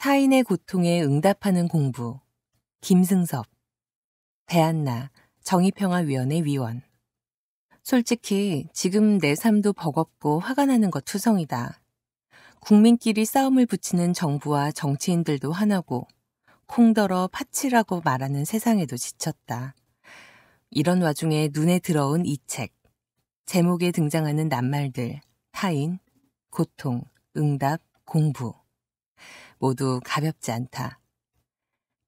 타인의 고통에 응답하는 공부. 김승섭. 배안나 정의평화위원회 위원. 솔직히 지금 내 삶도 버겁고 화가 나는 것 투성이다. 국민끼리 싸움을 붙이는 정부와 정치인들도 화나고 콩더러 파치라고 말하는 세상에도 지쳤다. 이런 와중에 눈에 들어온 이 책. 제목에 등장하는 낱말들, 타인, 고통, 응답, 공부. 모두 가볍지 않다.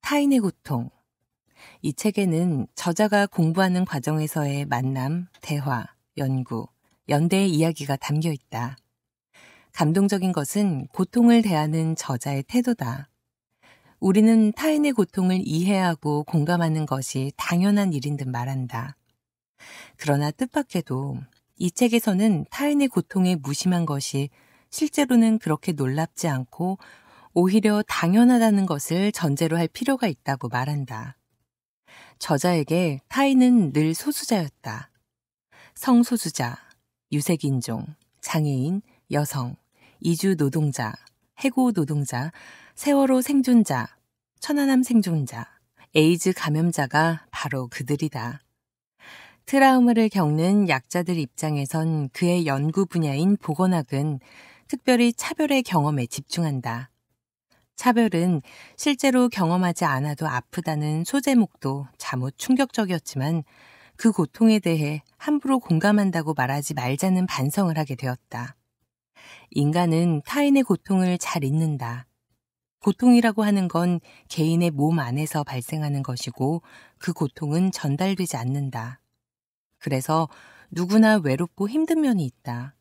타인의 고통. 이 책에는 저자가 공부하는 과정에서의 만남, 대화, 연구, 연대의 이야기가 담겨 있다. 감동적인 것은 고통을 대하는 저자의 태도다. 우리는 타인의 고통을 이해하고 공감하는 것이 당연한 일인 듯 말한다. 그러나 뜻밖에도 이 책에서는 타인의 고통에 무심한 것이 실제로는 그렇게 놀랍지 않고 오히려 당연하다는 것을 전제로 할 필요가 있다고 말한다. 저자에게 타인은 늘 소수자였다. 성소수자, 유색인종, 장애인, 여성, 이주 노동자, 해고 노동자, 세월호 생존자, 천안함 생존자, 에이즈 감염자가 바로 그들이다. 트라우마를 겪는 약자들 입장에선 그의 연구 분야인 보건학은 특별히 차별의 경험에 집중한다. 차별은 실제로 경험하지 않아도 아프다는 소제목도 잠옷 충격적이었지만 그 고통에 대해 함부로 공감한다고 말하지 말자는 반성을 하게 되었다. 인간은 타인의 고통을 잘 잊는다. 고통이라고 하는 건 개인의 몸 안에서 발생하는 것이고 그 고통은 전달되지 않는다. 그래서 누구나 외롭고 힘든 면이 있다.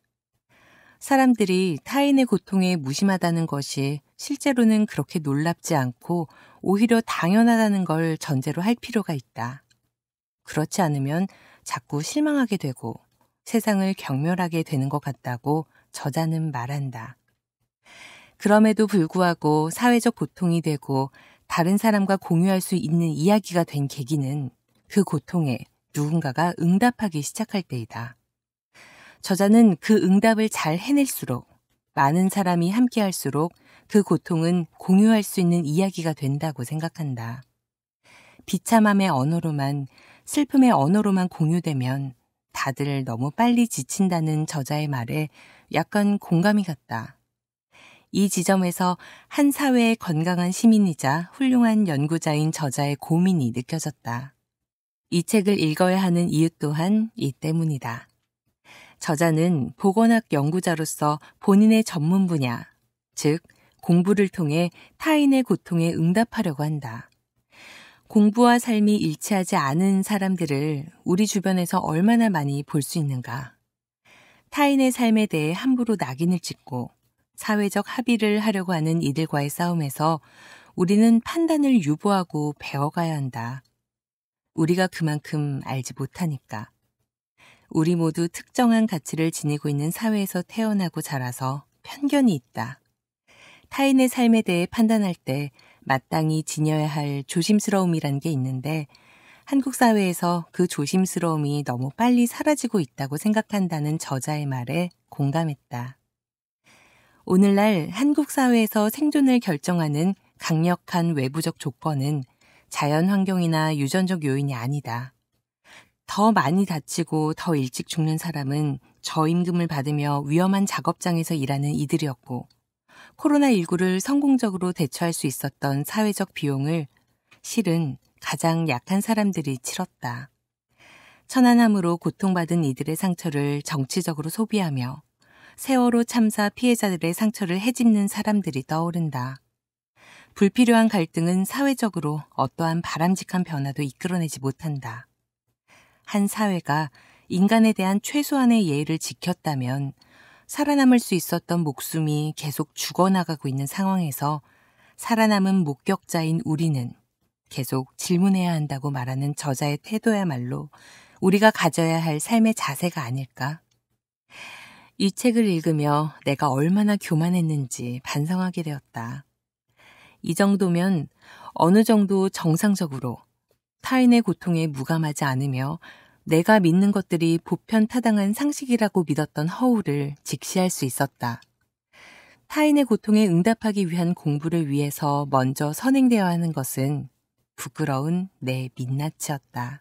사람들이 타인의 고통에 무심하다는 것이 실제로는 그렇게 놀랍지 않고 오히려 당연하다는 걸 전제로 할 필요가 있다. 그렇지 않으면 자꾸 실망하게 되고 세상을 경멸하게 되는 것 같다고 저자는 말한다. 그럼에도 불구하고 사회적 고통이 되고 다른 사람과 공유할 수 있는 이야기가 된 계기는 그 고통에 누군가가 응답하기 시작할 때이다. 저자는 그 응답을 잘 해낼수록 많은 사람이 함께할수록 그 고통은 공유할 수 있는 이야기가 된다고 생각한다. 비참함의 언어로만, 슬픔의 언어로만 공유되면 다들 너무 빨리 지친다는 저자의 말에 약간 공감이 갔다. 이 지점에서 한 사회의 건강한 시민이자 훌륭한 연구자인 저자의 고민이 느껴졌다. 이 책을 읽어야 하는 이유 또한 이 때문이다. 저자는 보건학 연구자로서 본인의 전문 분야, 즉 공부를 통해 타인의 고통에 응답하려고 한다. 공부와 삶이 일치하지 않은 사람들을 우리 주변에서 얼마나 많이 볼 수 있는가. 타인의 삶에 대해 함부로 낙인을 찍고 사회적 합의를 하려고 하는 이들과의 싸움에서 우리는 판단을 유보하고 배워가야 한다. 우리가 그만큼 알지 못하니까. 우리 모두 특정한 가치를 지니고 있는 사회에서 태어나고 자라서 편견이 있다. 타인의 삶에 대해 판단할 때 마땅히 지녀야 할 조심스러움이란 게 있는데 한국 사회에서 그 조심스러움이 너무 빨리 사라지고 있다고 생각한다는 저자의 말에 공감했다. 오늘날 한국 사회에서 생존을 결정하는 강력한 외부적 조건은 자연 환경이나 유전적 요인이 아니다. 더 많이 다치고 더 일찍 죽는 사람은 저임금을 받으며 위험한 작업장에서 일하는 이들이었고 코로나19를 성공적으로 대처할 수 있었던 사회적 비용을 실은 가장 약한 사람들이 치렀다. 천안함으로 고통받은 이들의 상처를 정치적으로 소비하며 세월호 참사 피해자들의 상처를 헤집는 사람들이 떠오른다. 불필요한 갈등은 사회적으로 어떠한 바람직한 변화도 이끌어내지 못한다. 한 사회가 인간에 대한 최소한의 예의를 지켰다면 살아남을 수 있었던 목숨이 계속 죽어나가고 있는 상황에서 살아남은 목격자인 우리는 계속 질문해야 한다고 말하는 저자의 태도야말로 우리가 가져야 할 삶의 자세가 아닐까? 이 책을 읽으며 내가 얼마나 교만했는지 반성하게 되었다. 이 정도면 어느 정도 정상적으로 타인의 고통에 무감하지 않으며 내가 믿는 것들이 보편타당한 상식이라고 믿었던 허울을 직시할 수 있었다. 타인의 고통에 응답하기 위한 공부를 위해서 먼저 선행되어야 하는 것은 부끄러운 내 민낯이었다.